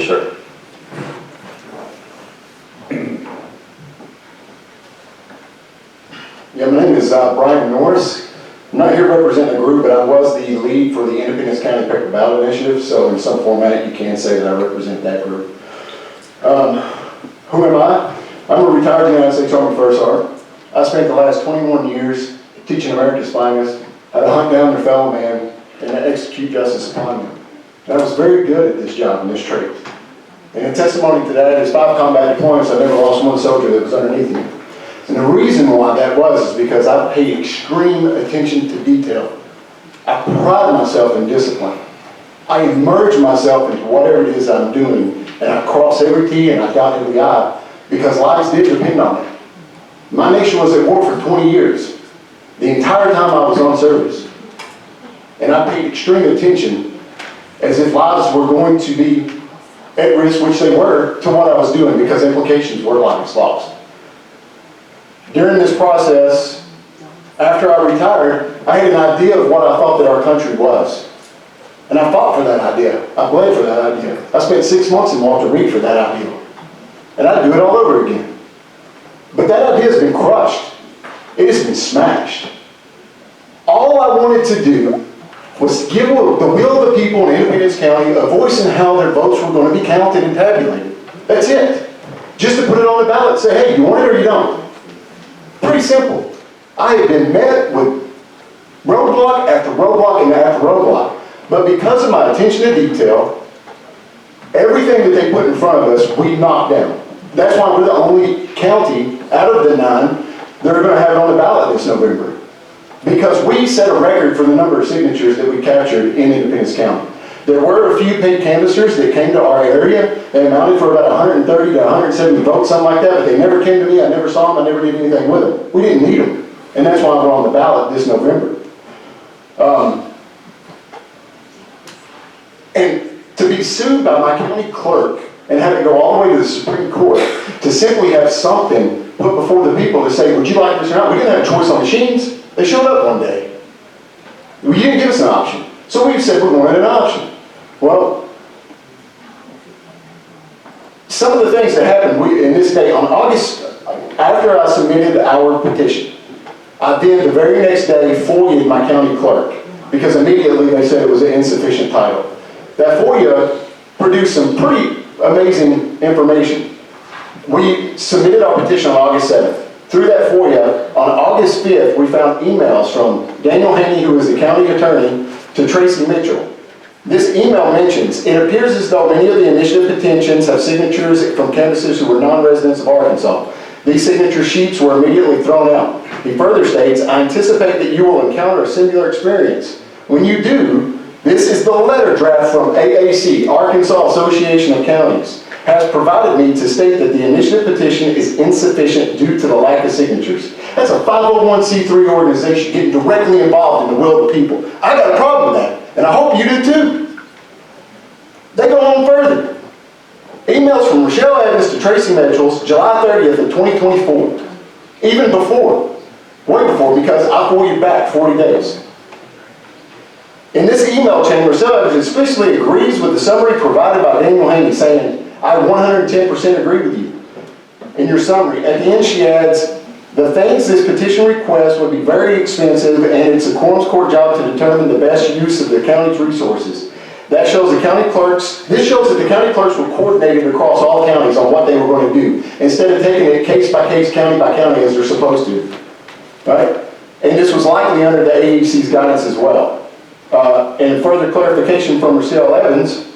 please, sir. Yeah, my name is Bryan Norris. I'm not here representing a group, but I was the lead for the Independence County Paper Ballot Initiative, so in some format you can say that I represent that group. Who am I? I'm a retired United States Army First Sergeant. I spent the last 21 years teaching America's finest how to hunt down their fellow man and to execute justice upon them. And I was very good at this job and this trait. And in testimony to that is 5 combat deployments. I never lost one soldier that was underneath me. And the reason why that was is because I paid extreme attention to detail. I pride myself in discipline. I immerse myself into whatever it is I'm doing, and I cross every T and I dot every I, because lives did depend on it. My nation was at war for 20 years, the entire time I was on service. And I paid extreme attention as if lives were going to be at risk, which they were, to what I was doing, because implications were lives lost. During this process, after I retired, I had an idea of what I thought that our country was. And I fought for that idea. I bled for that idea. I spent 6 months in Walter Reed for that idea. And I'd do it all over again. But that idea has been crushed. It has been smashed. All I wanted to do was give the will of the people in Independence County a voice in how their votes were going to be counted and tabulated. That's it. Just to put it on the ballot and say, hey, you want it or you don't. Pretty simple. I have been met with roadblock after roadblock and after roadblock. But because of my attention to detail, everything that they put in front of us, we knocked down. That's why we're the only county out of the 9 that are going to have it on the ballot this November. Because we set a record for the number of signatures that we captured in Independence County. There were a few paid canvassers that came to our area. They amounted for about 130 to 170 votes, something like that, but they never came to me. I never saw them. I never did anything with them. We didn't need them. And that's why we're on the ballot this November. And to be sued by my county clerk and have it go all the way to the Supreme Court to simply have something put before the people to say, would you like this or not? We didn't have a choice on machines. They showed up one day. You didn't give us an option. So we said we're going to an option. Well, some of the things that happened in this day, on August, after I submitted our petition, I then the very next day FOIA'd my county clerk because immediately they said it was an insufficient title. That FOIA produced some pretty amazing information. We submitted our petition on August 7th. Through that FOIA, on August 5th, we found emails from Daniel Haney, who is the county attorney, to Tracy Mitchell. This email mentions, it appears as though many of the initiative petitions have signatures from canvassers who were non-residents of Arkansas. These signature sheets were immediately thrown out. He further states, I anticipate that you will encounter a similar experience. When you do, this is the letter draft from AAC, Arkansas Association of Counties, has provided me to state that the initiative petition is insufficient due to the lack of signatures. That's a 501c3 organization getting directly involved in the will of the people. I got a problem with that, and I hope you do too. They go on further. Emails from Rochelle Evans to Tracy Mitchell's July 30th of 2024. Even before, way before, because I FOIA'd back 40 days. In this email chain, Rochelle Evans especially agrees with the summary provided by Daniel Haney, saying, I 110% agree with you. In your summary, at the end she adds, the things this petition requests would be very expensive and it's a quorum's court job to determine the best use of the county's resources. That shows the county clerks, this shows that the county clerks were coordinated across all counties on what they were going to do, instead of taking it case by case, county by county as they're supposed to. Right? And this was likely under the AEC's guidance as well. And further clarification from Rochelle Evans,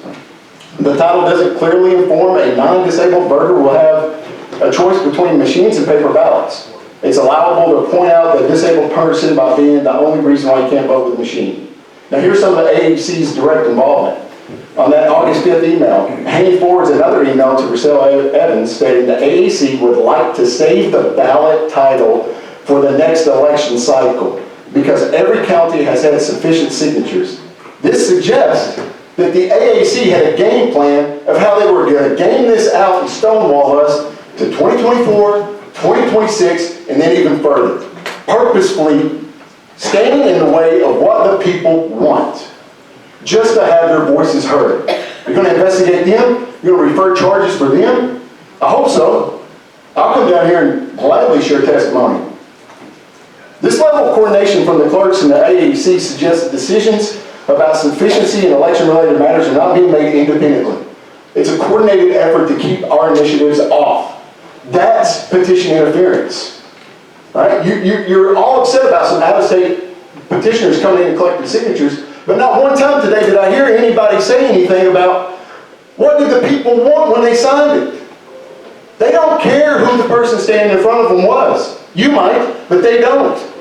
the title doesn't clearly inform a non-disabled voter will have a choice between machines and paper ballots. It's allowable to point out the disabled person by being the only reason why you can't vote with a machine. Now here's some of the AAC's direct involvement. On that August 5th email, Haney forwards another email to Rochelle Evans stating the AAC would like to save the ballot title for the next election cycle because every county has had sufficient signatures. This suggests that the AAC had a game plan of how they were going to game this out and stonewall us to 2024, 2026, and then even further. Purposefully standing in the way of what the people want, just to have their voices heard. You're going to investigate them, You're going to refer charges for them? I hope so. I'll come down here and gladly share testimony. This level of coordination from the clerks and the AAC suggests that decisions about sufficiency in election-related matters are not being made independently. It's a coordinated effort to keep our initiatives off. That's petition interference. Right? You're all upset about some out-of-state petitioners coming in and collecting signatures, but not one time today did I hear anybody say anything about what did the people want when they signed it. They don't care who the person standing in front of them was. You might, but they don't.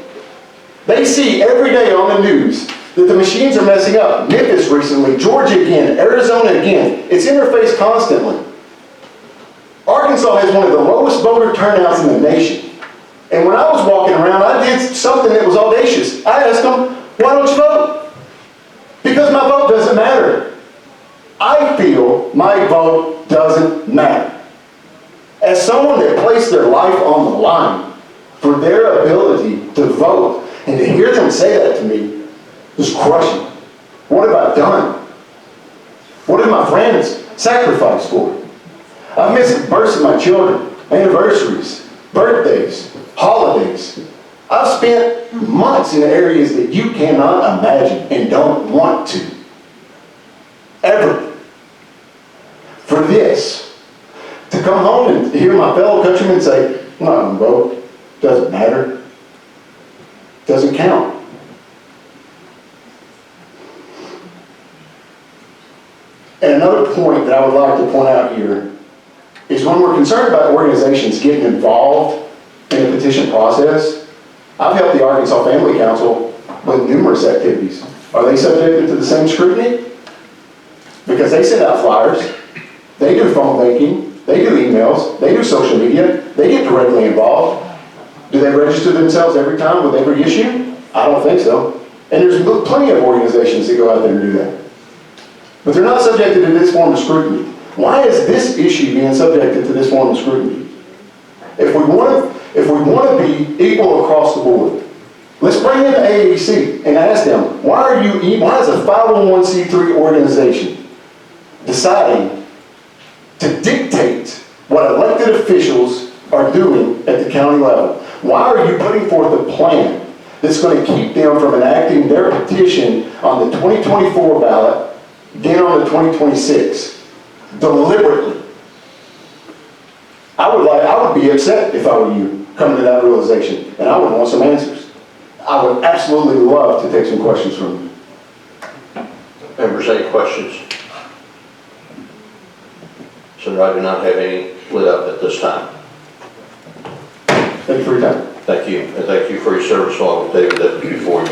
They see every day on the news that the machines are messing up. Memphis recently, Georgia again, Arizona again. It's in their face constantly. Arkansas has one of the lowest voter turnouts in the nation. And when I was walking around, I did something that was audacious. I asked them, why don't you vote? Because my vote doesn't matter. I feel my vote doesn't matter. As someone that placed their life on the line for their ability to vote, and to hear them say that to me was crushing. What have I done? What have my friends sacrificed for? I've missed the births of my children, anniversaries, birthdays, holidays. I've spent months in areas that you cannot imagine and don't want to. Ever. For this, to come home and hear my fellow countrymen say, I'm not going to vote, doesn't matter, doesn't count. And another point that I would like to point out here is when we're concerned about organizations getting involved in the petition process, I've helped the Arkansas Family Council with numerous activities. Are they subjected to the same scrutiny? Because they send out flyers, they do phone banking, they do emails, they do social media, they get directly involved. Do they register themselves every time with every issue? I don't think so. And there's plenty of organizations that go out there and do that. But they're not subjected to this form of scrutiny. Why is this issue being subjected to this form of scrutiny? If we want to be equal across the board, let's bring in the AAC and ask them, why is a 501c3 organization deciding to dictate what elected officials are doing at the county level? Why are you putting forth a plan that's going to keep them from enacting their petition on the 2024 ballot, then on the 2026, deliberately? I would be upset if I were you, coming to that realization, and I would want some answers. I would absolutely love to take some questions from you. Members, any questions? Sir, I do not have any lit up at this time. Thank you for your time. Thank you, and thank you for your service while David that was before you.